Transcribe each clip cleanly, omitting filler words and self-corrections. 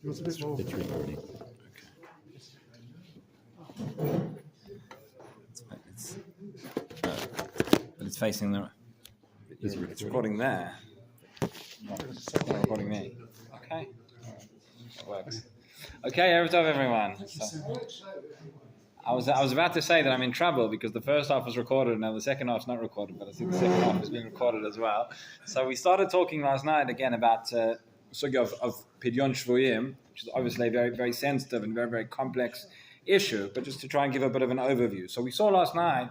It was a bit more. It's recording. But it's facing the. It's recording there. It's not recording me. Okay. That works. Okay, Erev Tov, everyone. So, I was about to say that I'm in trouble because the first half was recorded, now the second half's not recorded, but I think the second half has been recorded as well. So we started talking last night again about sugya of Pidyon Shvuyim, which is obviously a very, very sensitive and very, very complex issue, but just to try and give a bit of an overview. So we saw last night,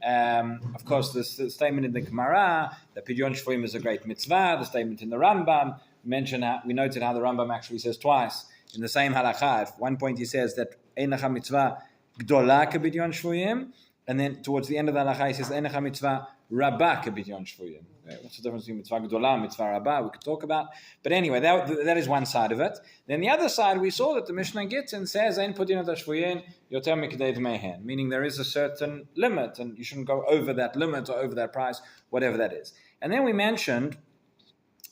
of course, this statement in the Gemara that Pidyon Shvuyim is a great mitzvah, the statement in the Rambam, we noted how the Rambam actually says twice in the same halakha. At one point he says that Ein lecha mitzvah gdola kebidyon shvuyim, and then towards the end of the halakha he says Ein lecha mitzvah rabba kebidyon shvuyim. What's the difference between mitzvah gdola, mitzvah rabba? We could talk about. But anyway, that is one side of it. Then the other side, we saw that the Mishnah Gittin says Ein podinot shvuyim yoter mikdei mehen, meaning there is a certain limit, and you shouldn't go over that limit or over that price, whatever that is. And then we mentioned,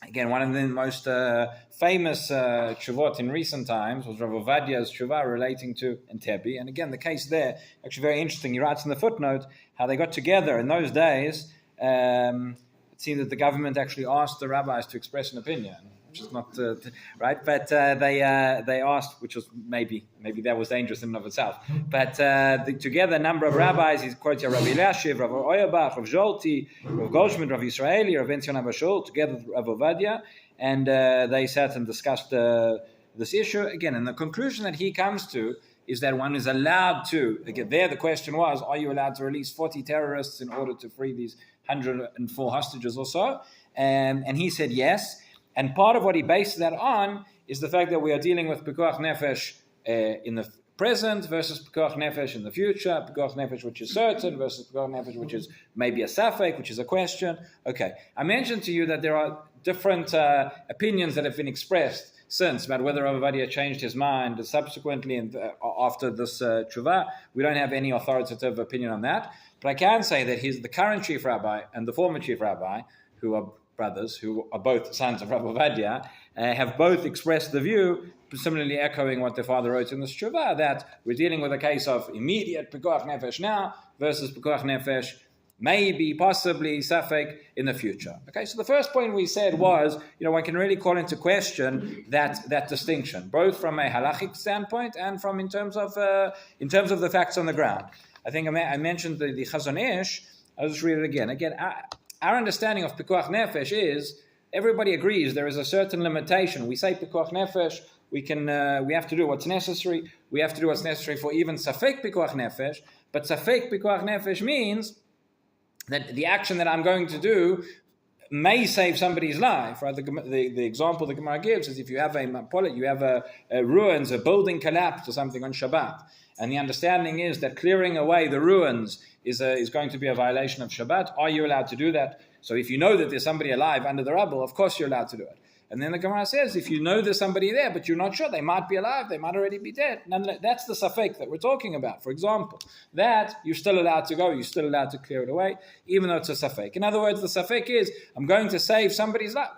again, one of the most famous tshuvot in recent times was Rav Ovadia's tshuva relating to Entebbe. And again, the case there, actually very interesting. He writes in the footnote how they got together in those days. It seemed that the government actually asked the rabbis to express an opinion, which is not right, but they asked, which was maybe that was dangerous in and of itself. But together, a number of rabbis, he quotes Rabbi Lashiv, Rav Oyabach, Rav Zolti, Rav Goldschmidt, Rav Yisraeli, Rav Benzion Abashul, together with Rav Ovadia, and they sat and discussed this issue again. And the conclusion that he comes to is that one is allowed to. Again, there the question was: are you allowed to release 40 terrorists in order to free these 104 hostages or so? And he said yes. And part of what he based that on is the fact that we are dealing with pikuach nefesh in the present versus pikuach nefesh in the future, pikuach nefesh which is certain versus pikuach nefesh which is maybe a safek, which is a question. Okay, I mentioned to you that there are different opinions that have been expressed since about whether Rav Ovadia changed his mind subsequently and after this tshuva. We don't have any authoritative opinion on that, but I can say that the current chief rabbi and the former chief rabbi, who are brothers, who are both sons of Rav Ovadia, have both expressed the view, similarly echoing what their father wrote in the tshuva, that we're dealing with a case of immediate pikuach nefesh now versus pikuach nefesh maybe, possibly, safek in the future. Okay, so the first point we said was, one can really call into question that distinction, both from a halachic standpoint and from in terms of the facts on the ground. I think I mentioned the Chazon Ish. I'll just read it again. Our understanding of pikuach nefesh is everybody agrees there is a certain limitation. We say pikuach nefesh, we have to do what's necessary. We have to do what's necessary for even safek pikuach nefesh. But safek pikuach nefesh means that the action that I'm going to do may save somebody's life. Right? The example the Gemara gives is if you have a ruins, a building collapsed or something on Shabbat, and the understanding is that clearing away the ruins is going to be a violation of Shabbat. Are you allowed to do that? So if you know that there's somebody alive under the rubble, of course you're allowed to do it. And then the Gemara says, if you know there's somebody there, but you're not sure, they might be alive, they might already be dead. Nonetheless, that's the safek that we're talking about. For example, that you're still allowed to go, you're still allowed to clear it away, even though it's a safek. In other words, the safek is, I'm going to save somebody's life.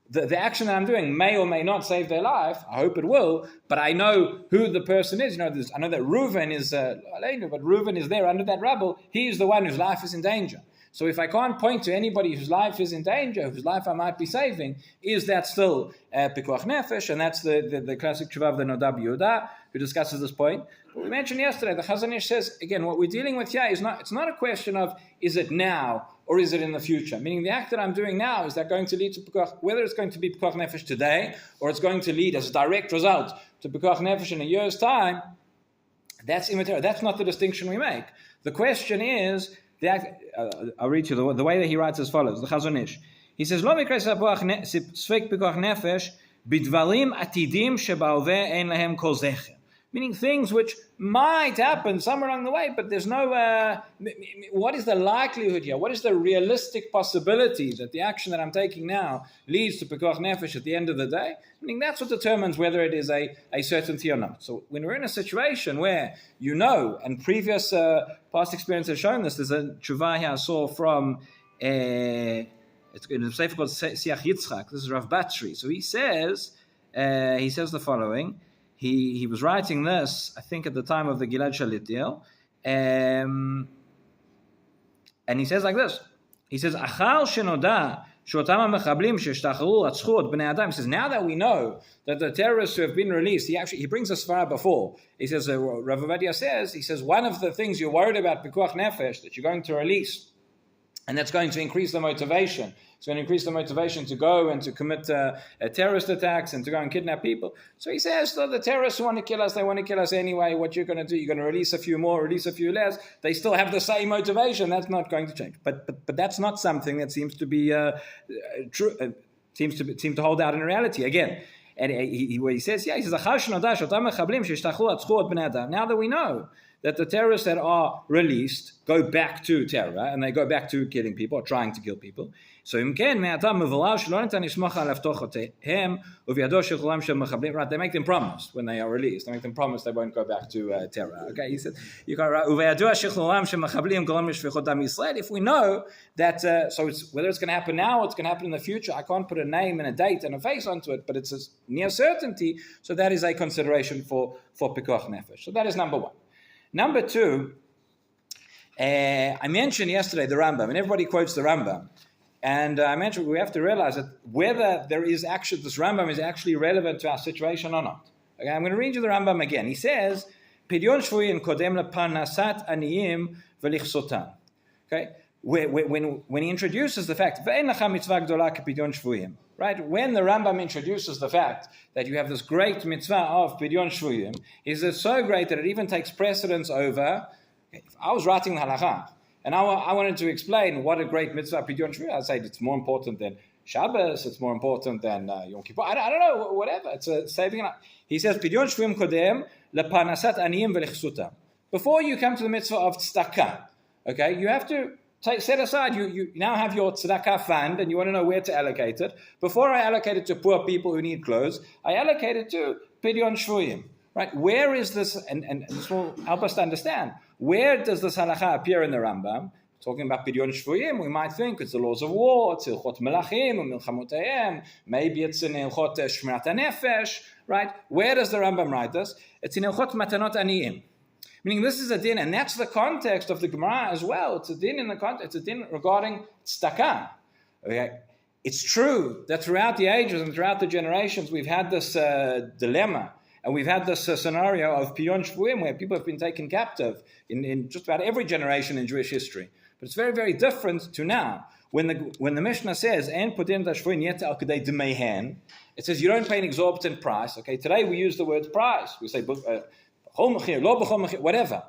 The action that I'm doing may or may not save their life. I hope it will, but I know who the person is. I know that Reuven is, but Reuven is there under that rubble. He is the one whose life is in danger. So if I can't point to anybody whose life is in danger, whose life I might be saving, is that still pikuach nefesh? And that's the classic tshuva of the Nodab Yehuda, who discusses this point. But we mentioned yesterday, the Chazon Ish says, again, what we're dealing with here it's not a question of is it now or is it in the future? Meaning the act that I'm doing now, is that going to lead to pikuach, whether it's going to be pikuach nefesh today or it's going to lead as a direct result to pikuach nefesh in a year's time, that's immaterial. That's not the distinction we make. The question is, I'll read you the way that he writes as follows, the Chazon Ish. He says, Lo mikra sfek pikuach nefesh bidvarim atidim sheba'oveh ein lahem kol zecher. Meaning things which might happen somewhere along the way, but there's no, what is the likelihood here? What is the realistic possibility that the action that I'm taking now leads to pikuach nefesh at the end of the day? Meaning that's what determines whether it is a certainty or not. So when we're in a situation where and previous past experience has shown this, there's a tshuva here I saw from, it's in a sefer called Siach Yitzchak, this is Rav Batri. So he says, he says the following. He was writing this, I think, at the time of the Gilad Shalit deal. And he says like this. He says, Achar shenoda sheotam ha'mechablim sheshtacharu ratzchu et bnei adam. He says, now that we know that the terrorists who have been released, he brings a svara before. He says, Rav Ovadia says, one of the things you're worried about, pikuach nefesh, that you're going to release, and that's going to increase the motivation. It's going to increase the motivation to go and to commit terrorist attacks and to go and kidnap people. So he says, the terrorists who want to kill us, they want to kill us anyway. What you're going to do, you're going to release a few more, release a few less. They still have the same motivation. That's not going to change. But that's not something that seems to be true. Seems to hold out in reality. Again, and he says, now that we know that the terrorists that are released go back to terror and they go back to killing people or trying to kill people. So right, they make them promise when they are released. They make them promise they won't go back to terror. Okay, he said, you got right. If we know that, so whether it's going to happen now or it's going to happen in the future, I can't put a name and a date and a face onto it, but it's a near certainty. So that is a consideration for pikuach nefesh. So that is number one. Number two, I mentioned yesterday the Rambam, and everybody quotes the Rambam. And I mentioned we have to realize that whether this Rambam is actually relevant to our situation or not. Okay, I'm going to read you the Rambam again. He says, "Pidyon shvuyin kodem leparnasat aniyim velichsotam." Okay, when he introduces the fact, "Ve'en lacha mitzvah gdola kepidyon shvuyim," right? When the Rambam introduces the fact that you have this great mitzvah of pidyon shvuyim, is it so great that it even takes precedence over? Okay, if I was writing the halacha, and I wanted to explain what a great mitzvah pidyon shvuyim, I'd say it's more important than Shabbos, it's more important than Yom Kippur. I don't know, whatever. It's a saving. He says pidyon shvuyim kodem leparnasat aniyim velichsutam. Before you come to the mitzvah of tzedakah, okay, you have to set aside. You now have your tzedakah fund, and you want to know where to allocate it. Before I allocate it to poor people who need clothes, I allocate it to pidyon shvuyim. Right? Where is this? And this will help us to understand. Where does this halacha appear in the Rambam? Talking about pidyon shvuyim, we might think it's the laws of war, it's ilchot melachim, milchamoteim, maybe it's in ilchot shmirat hanefesh, right? Where does the Rambam write this? It's in ilchot matanot aniyim. Meaning this is a din, and that's the context of the Gemara as well. It's a din in the context, it's a din regarding tzedakah. Okay? It's true that throughout the ages and throughout the generations, we've had this dilemma. And we've had this scenario of pidyon shvuyim where people have been taken captive in just about every generation in Jewish history. But it's very, very different to now. When the Mishnah says, "En pudin tashvuyim yet al kedei demehen," it says you don't pay an exorbitant price. Okay, today we use the word price. We say whatever.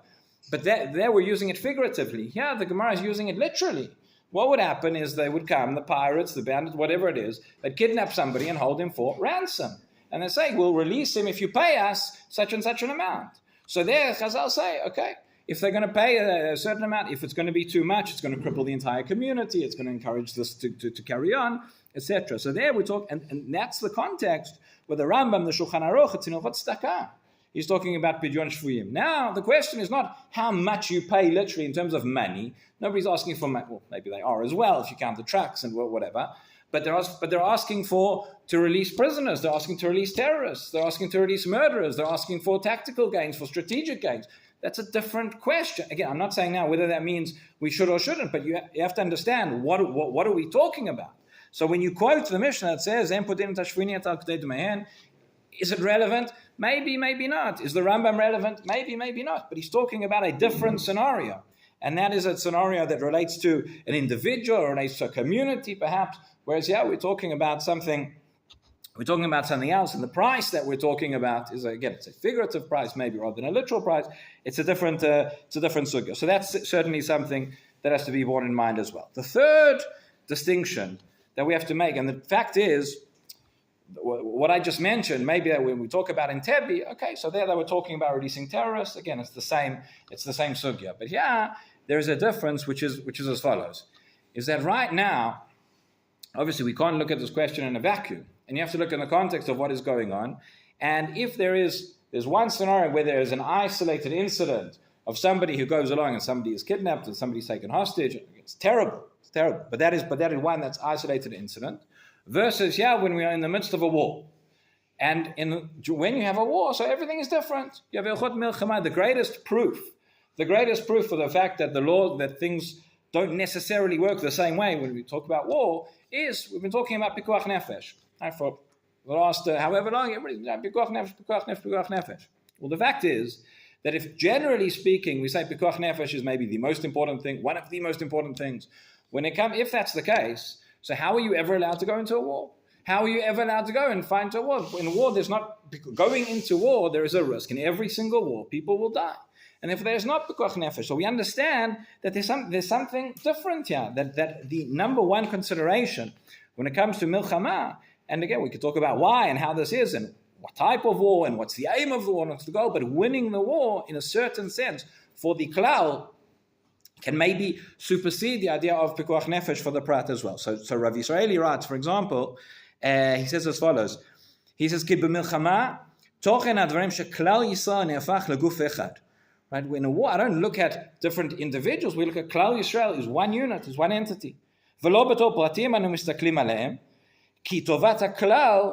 But there we're using it figuratively. Here the Gemara is using it literally. What would happen is they would come, the pirates, the bandits, whatever it is, they'd kidnap somebody and hold him for ransom. And they say, we'll release him if you pay us such and such an amount. So there, Chazal say, okay, if they're going to pay a certain amount, if it's going to be too much, it's going to cripple the entire community, it's going to encourage this to carry on, etc. So there we talk, and that's the context where the Rambam, the Shulchan Aruch, it's in Ilchot Tzedakah. He's talking about pidyon shvuyim. Now, the question is not how much you pay literally in terms of money. Nobody's asking for money. Well, maybe they are as well if you count the trucks and whatever. But they're asking to release prisoners. They're asking to release terrorists. They're asking to release murderers. They're asking for tactical gains, for strategic gains. That's a different question. Again, I'm not saying now whether that means we should or shouldn't, but you have to understand what are we talking about. So when you quote the Mishnah that says, is it relevant? Maybe, maybe not. Is the Rambam relevant? Maybe, maybe not. But he's talking about a different scenario. And that is a scenario that relates to an individual or relates to a community, perhaps. Whereas, we're talking about something else. And the price that we're talking about is, again, it's a figurative price, maybe, rather than a literal price. It's a different sugya. So that's certainly something that has to be borne in mind as well. The third distinction that we have to make, and the fact is, what I just mentioned, maybe when we talk about Entebbe, okay, so there they were talking about releasing terrorists. Again, it's the same sugya. But there is a difference, which is as follows: is that right now, obviously, we can't look at this question in a vacuum, and you have to look in the context of what is going on. And if there's one scenario where there is an isolated incident of somebody who goes along and somebody is kidnapped and somebody's taken hostage, it's terrible. But that is one that's isolated incident. Versus, when we are in the midst of a war, And when you have a war, so everything is different. You have Ilchot Milchama, the greatest proof for the fact that that things don't necessarily work the same way when we talk about war is we've been talking about Pikuach Nefesh. For the last however long, Pikuach Nefesh. Well, the fact is that if generally speaking we say Pikuach Nefesh is maybe the most important thing, one of the most important things, if that's the case, so how are you ever allowed to go into a war? How are you ever allowed to go and fight a war? In a war, going into war, there is a risk. In every single war, people will die. And if there's not Pikuach Nefesh, so we understand that there's something different here, that the number one consideration when it comes to Milchama, and again, we could talk about why and how this is, and what type of war, and what's the aim of the war, and what's the goal, but winning the war, in a certain sense, for the Klal, can maybe supersede the idea of Pikuach Nefesh for the Prat as well. So Rav Yisraeli writes, for example, he says as follows. He says, Ki b'milchama, tochen advarim sheklal Yisrael ne'afach leguf echad. Right? In a war, I don't look at different individuals. We look at Klal Yisrael is one unit, is one entity. V'lo b'to pratim anu mistaklim alehem, ki tovat haklal